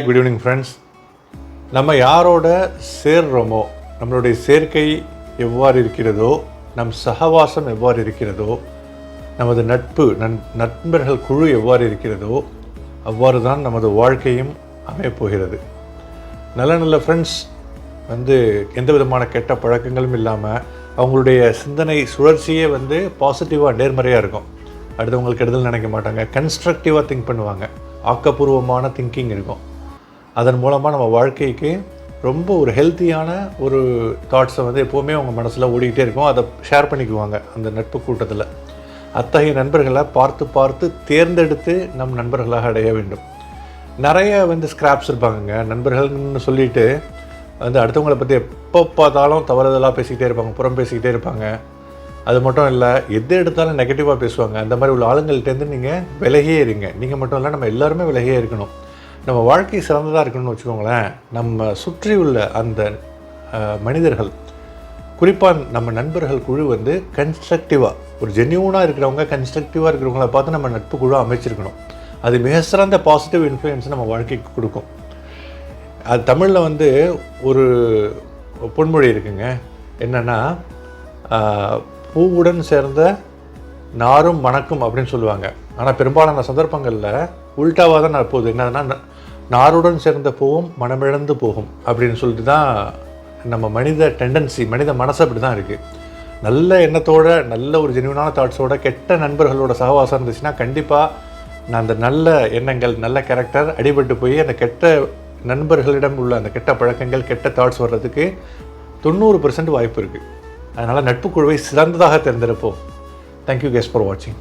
Good evening friends. நம்ம யாரோட சேர்றோமோ, நம்மளுடைய சேர்க்கை எவ்வாறு இருக்கிறதோ, நம் சகவாசம் எவ்வாறு இருக்கிறதோ, நமது நண்பர்கள் குழு எவ்வாறு இருக்கிறதோ, அவ்வாறு தான் நமது வாழ்க்கையும் அமையப்போகிறது. நல்ல ஃப்ரெண்ட்ஸ் எந்த விதமான கெட்ட பழக்கங்களும் இல்லாமல் அவங்களுடைய சிந்தனை சுழற்சியே பாசிட்டிவாக நேர்மறையாக இருக்கும். அடுத்தவங்களுக்கு கெடுதல் நினைக்க மாட்டாங்க, கன்ஸ்ட்ரக்டிவாக திங்க் பண்ணுவாங்க, ஆக்கப்பூர்வமான திங்கிங் இருக்கும். அதன் மூலமாக நம்ம வாழ்க்கைக்கு ரொம்ப ஒரு ஹெல்த்தியான ஒரு தாட்ஸை எப்போவுமே அவங்க மனசில் ஓடிக்கிட்டே இருக்கும். அதை ஷேர் பண்ணிக்குவாங்க அந்த நட்பு கூட்டத்தில். அத்தகைய நண்பர்களை பார்த்து தேர்ந்தெடுத்து நம் நண்பர்களாக அடைய வேண்டும். நிறைய ஸ்கிராப்ஸ் இருப்பாங்கங்க நண்பர்கள்னு சொல்லிட்டு அடுத்தவங்களை பற்றி எப்போ பார்த்தாலும் தவறுதலாக பேசிக்கிட்டே இருப்பாங்க, புறம் பேசிக்கிட்டே இருப்பாங்க. அது மட்டும் இல்லை, எது எடுத்தாலும் நெகட்டிவாக பேசுவாங்க. அந்த மாதிரி உள்ள ஆளுங்கள்ட்டேருந்து நீங்கள் விலகியே இருங்க. நீங்கள் மட்டும் இல்லை, நம்ம எல்லாருமே விலகியே இருக்கணும். நம்ம வாழ்க்கை சிறந்ததாக இருக்கணும்னு வச்சுக்கோங்களேன். நம்ம சுற்றி உள்ள அந்த மனிதர்கள், குறிப்பாக நம்ம நண்பர்கள் குழு கன்ஸ்ட்ரக்டிவாக, ஒரு ஜென்யூனாக இருக்கிறவங்க, கன்ஸ்ட்ரக்டிவாக இருக்கிறவங்கள பார்த்து நம்ம நட்பு குழு அமைச்சிருக்கணும். அது மிக சிறந்த பாசிட்டிவ் இன்ஃப்ளூயன்ஸ் நம்ம வாழ்க்கைக்கு கொடுக்கும். அது தமிழில் ஒரு பொன்மொழி இருக்குங்க. என்னென்னா, பூவுடன் சேர்ந்த நாரும் மணக்கும் அப்படின்னு சொல்லுவாங்க. ஆனால் பெரும்பாலான சந்தர்ப்பங்களில் உல்டாவாக தான் போகுது. என்னதுன்னா, நாருடன் சேர்ந்த பூவும் மனமிழந்து போகும் அப்படின்னு சொல்லிட்டு தான் நம்ம மனித டெண்டன்சி, மனித மனசு அப்படி தான் இருக்குது. நல்ல எண்ணத்தோட, நல்ல ஒரு ஜென்யூனான தாட்ஸோட கெட்ட நண்பர்களோட சகவாசம் இருந்துச்சுன்னா கண்டிப்பாக அந்த நல்ல எண்ணங்கள், நல்ல கேரக்டர் அடிபட்டு போய் அந்த கெட்ட நண்பர்களிடம் உள்ள அந்த கெட்ட பழக்கங்கள், கெட்ட தாட்ஸ் வர்றதுக்கு 90% வாய்ப்பு இருக்குது. அதனால் நட்பு குழுவை சிறந்ததாக தேர்ந்தெடுப்போம். தேங்க்யூ கெஸ் ஃபார் வாட்சிங்.